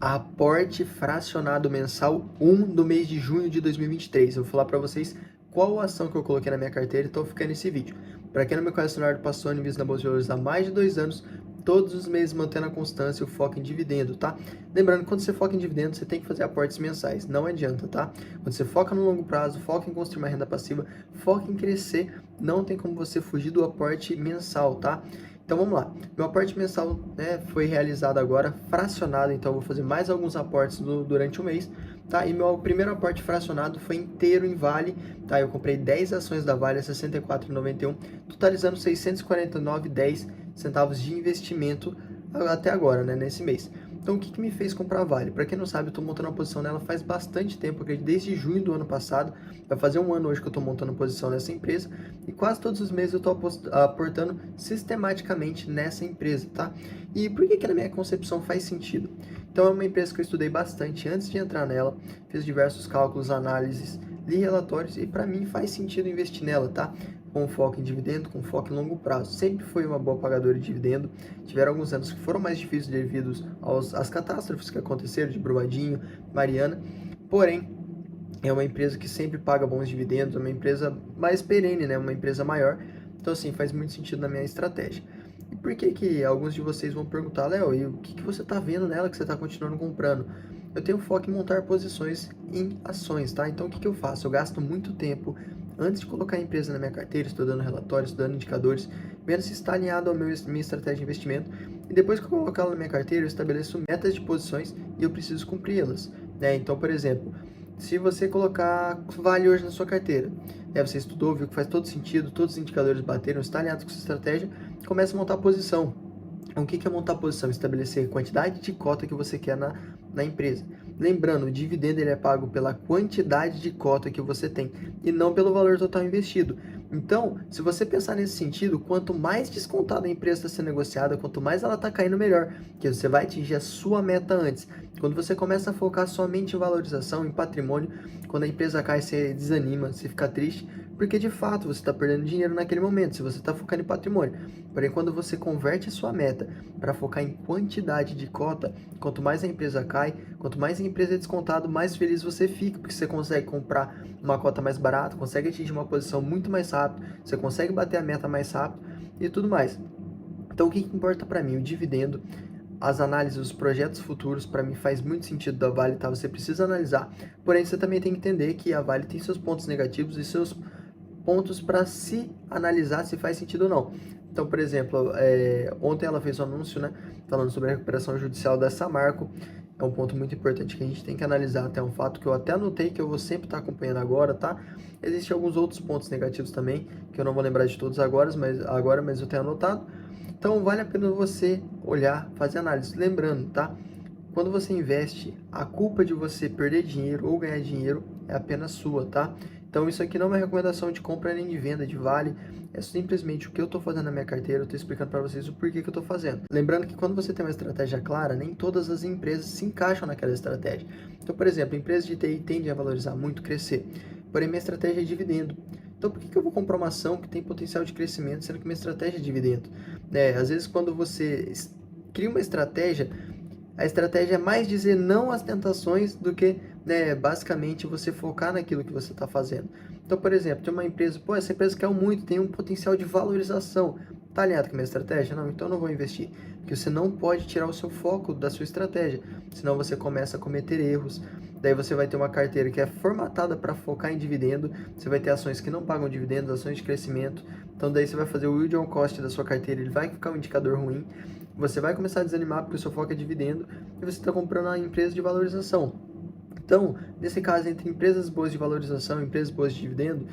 aporte fracionado mensal 1 do mês de junho de 2023. Eu vou falar para vocês qual ação que eu coloquei na minha carteira, então fica nesse vídeo. Para quem não me conhece, o Leonardo Passoni, invisto na Bolsa de Valores há mais de 2 anos, todos os meses mantendo a constância e o foco em dividendo, tá? Lembrando que quando você foca em dividendo, você tem que fazer aportes mensais, não adianta, tá? Quando você foca no longo prazo, foca em construir uma renda passiva, foca em crescer, não tem como você fugir do aporte mensal, tá? Então vamos lá, meu aporte mensal, né, foi realizado agora, fracionado, então eu vou fazer mais alguns aportes durante o mês, tá? E meu primeiro aporte fracionado foi inteiro em Vale, tá? Eu comprei 10 ações da Vale a R$ 64,91, totalizando R$ 649,10 centavos de investimento até agora, né, nesse mês. Então, o que me fez comprar a Vale? Para quem não sabe, eu estou montando uma posição nela faz bastante tempo, acredito, desde junho do ano passado. Vai fazer um ano hoje que eu estou montando uma posição nessa empresa e quase todos os meses eu estou aportando sistematicamente nessa empresa, tá? E por que na minha concepção faz sentido? Então, é uma empresa que eu estudei bastante antes de entrar nela, fiz diversos cálculos, análises, li relatórios e para mim faz sentido investir nela, tá? Com foco em dividendo, com foco em longo prazo. Sempre foi uma boa pagadora de dividendo. Tiveram alguns anos que foram mais difíceis devido às catástrofes que aconteceram, de Brumadinho, Mariana. Porém, é uma empresa que sempre paga bons dividendos, é uma empresa mais perene, né? Uma empresa maior. Então, assim, faz muito sentido na minha estratégia. E por que alguns de vocês vão perguntar, Léo, e o que você está vendo nela que você está continuando comprando? Eu tenho foco em montar posições em ações, tá? Então, o que eu faço? Eu gasto muito tempo antes de colocar a empresa na minha carteira, estudando relatórios, estudando indicadores, vendo se está alinhado à minha estratégia de investimento. E depois que eu colocar ela na minha carteira, eu estabeleço metas de posições e eu preciso cumpri-las, né? Então, por exemplo, se você colocar Vale hoje na sua carteira, né, você estudou, viu que faz todo sentido, todos os indicadores bateram, está alinhado com a sua estratégia, começa a montar a posição. O que é montar a posição? Estabelecer a quantidade de cota que você quer na empresa. Lembrando, o dividendo ele é pago pela quantidade de cota que você tem e não pelo valor total investido. Então, se você pensar nesse sentido, quanto mais descontada a empresa está sendo negociada, quanto mais ela está caindo, melhor, porque você vai atingir a sua meta antes. Quando você começa a focar somente em valorização, em patrimônio, quando a empresa cai, você desanima, você fica triste, porque de fato você está perdendo dinheiro naquele momento, se você está focando em patrimônio. Porém, quando você converte a sua meta para focar em quantidade de cota, quanto mais a empresa cai, quanto mais a empresa é descontada, mais feliz você fica, porque você consegue comprar uma cota mais barata, consegue atingir uma posição muito mais rápido, você consegue bater a meta mais rápido e tudo mais. Então, o que importa para mim? O dividendo, as análises, os projetos futuros, para mim faz muito sentido da Vale, tá? Você precisa analisar, porém você também tem que entender que a Vale tem seus pontos negativos e seus pontos para se analisar se faz sentido ou não. Então, por exemplo, ontem ela fez um anúncio, né, falando sobre a recuperação judicial da Samarco. É um ponto muito importante que a gente tem que analisar, até um fato que eu até anotei, que eu vou sempre estar acompanhando agora, tá? Existem alguns outros pontos negativos também, que eu não vou lembrar de todos agora, mas eu tenho anotado. Então, vale a pena você olhar, fazer análise. Lembrando, tá? Quando você investe, a culpa de você perder dinheiro ou ganhar dinheiro é apenas sua, tá? Então isso aqui não é uma recomendação de compra nem de venda de Vale, é simplesmente o que eu estou fazendo na minha carteira, eu estou explicando para vocês o porquê que eu estou fazendo. Lembrando que quando você tem uma estratégia clara, nem todas as empresas se encaixam naquela estratégia. Então, por exemplo, empresas de TI tendem a valorizar muito, crescer, porém minha estratégia é dividendo. Então por que eu vou comprar uma ação que tem potencial de crescimento, sendo que minha estratégia é dividendo? Às vezes quando você cria uma estratégia, a estratégia é mais dizer não às tentações do que, basicamente, você focar naquilo que você está fazendo. Então, por exemplo, tem uma empresa, essa empresa quer muito, tem um potencial de valorização. Está alinhado com a minha estratégia? Não, então não vou investir. Porque você não pode tirar o seu foco da sua estratégia, senão você começa a cometer erros. Daí você vai ter uma carteira que é formatada para focar em dividendo, você vai ter ações que não pagam dividendos, ações de crescimento. Então daí você vai fazer o yield on cost da sua carteira, ele vai ficar um indicador ruim. Você vai começar a desanimar porque o seu foco é dividendo e você está comprando a empresa de valorização. Então, nesse caso, entre empresas boas de valorização e empresas boas de dividendo,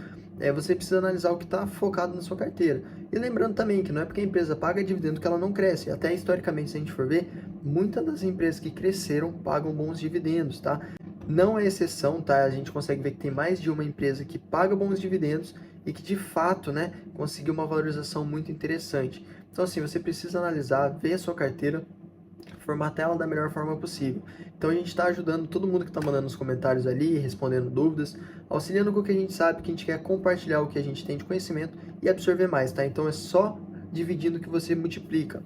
você precisa analisar o que está focado na sua carteira. E lembrando também que não é porque a empresa paga dividendo que ela não cresce. Até historicamente, se a gente for ver, muitas das empresas que cresceram pagam bons dividendos, tá? Não é exceção, tá? A gente consegue ver que tem mais de uma empresa que paga bons dividendos e que de fato, né, conseguiu uma valorização muito interessante. Então, assim, você precisa analisar, ver a sua carteira, formatar ela da melhor forma possível. Então, a gente está ajudando todo mundo que está mandando nos comentários ali, respondendo dúvidas, auxiliando com o que a gente sabe, que a gente quer compartilhar o que a gente tem de conhecimento e absorver mais, tá? Então, é só dividindo que você multiplica.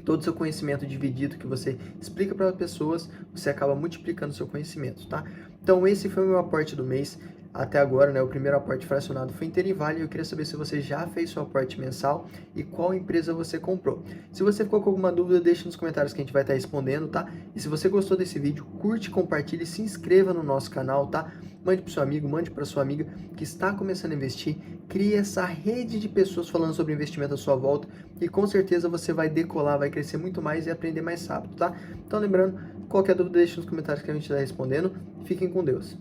todo o seu conhecimento dividido que você explica para as pessoas, você acaba multiplicando o seu conhecimento, tá? Então esse foi o meu aporte do mês até agora, né? O primeiro aporte fracionado foi inteiro e vale. Eu queria saber se você já fez seu aporte mensal e qual empresa você comprou. Se você ficou com alguma dúvida, deixe nos comentários que a gente vai estar respondendo, tá? E se você gostou desse vídeo, curte, compartilhe, se inscreva no nosso canal, tá? Mande para seu amigo, mande para sua amiga que está começando a investir. Crie essa rede de pessoas falando sobre investimento à sua volta e com certeza você vai decolar, vai crescer muito mais e aprender mais rápido, tá? Então lembrando, qualquer dúvida deixe nos comentários que a gente está respondendo. Fiquem com Deus.